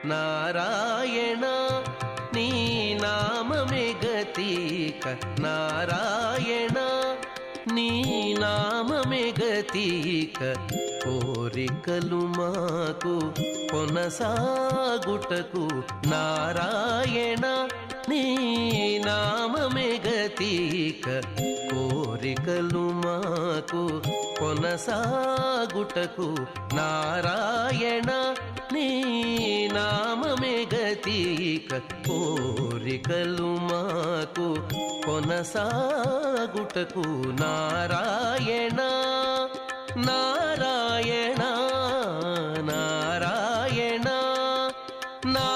నారాయణ నీ నామమే గతీక నారాయణ నీ నామమే గతీక కోరికలు మాకు కొనసాగుటకు నారాయణ నీ నామమే గతీక కోరికలు మాకు కొనసాగుటకు నారాయణ నీ నామమే గతీక కోరికలు మాకు కొనసాగుటకు నారాయణ నారాయణ నారాయణ నా